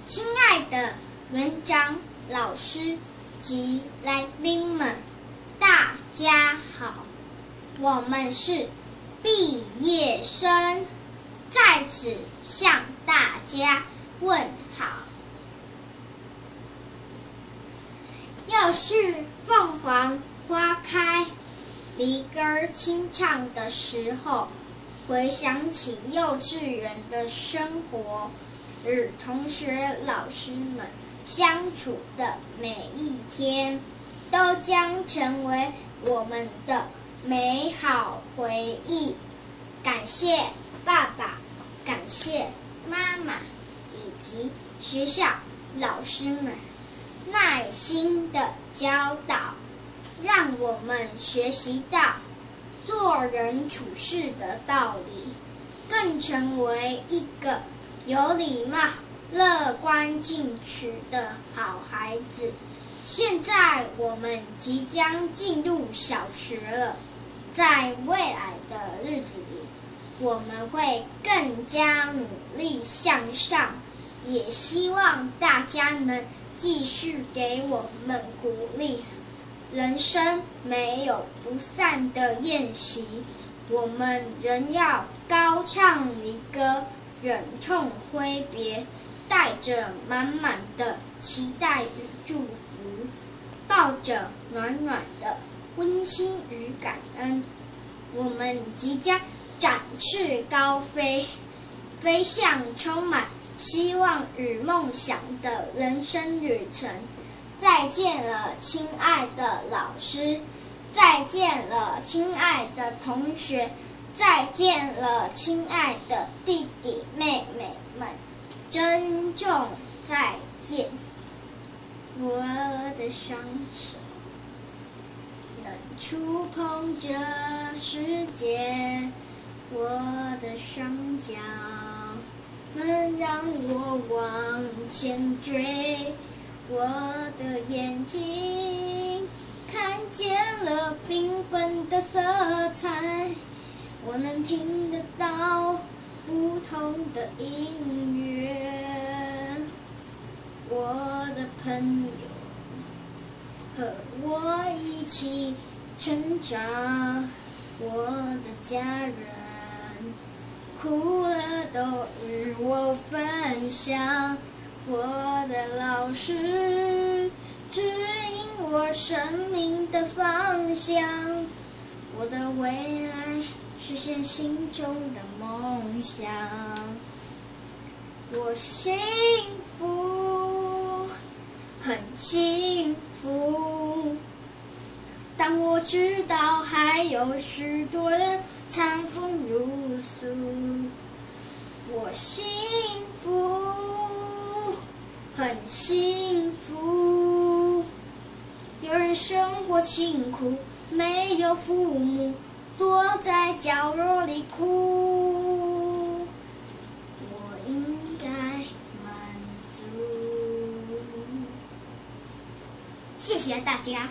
亲爱的园长、老师及来宾们，大家好，我们是毕业生，在此向大家问好。要是凤凰花开，梨根清唱的时候，回想起幼稚园的生活，与同学、老师们相处的每一天，都将成为我们的美好回忆。感谢爸爸，感谢妈妈，以及学校老师们耐心的教导，让我们学习到做人处事的道理，更成为一个有礼貌、乐观进取的好孩子。现在我们即将进入小学了，在未来的日子里，我们会更加努力向上，也希望大家能继续给我们鼓励。人生没有不散的宴席，我们仍要高唱离歌，忍痛挥别，带着满满的期待与祝福，抱着暖暖的温馨与感恩，我们即将展翅高飞，飞向充满希望与梦想的人生旅程。再见了，亲爱的老师，再见了，亲爱的同学，再见了，亲爱的弟弟妹妹们，珍重再见。我的双手能触碰这世界，我的双脚能让我往前追，我的眼睛看见了缤纷的色彩，我能听得到不同的音乐。我的朋友和我一起成长，我的家人哭了都与我分享，我的老师指引我生命的方向，我的未来实现心中的梦想。我幸福，很幸福，当我知道还有许多人餐风露宿。我幸福，很幸福，有人生活清苦，没有父母，躲在角落里哭，我应该满足。谢谢大家。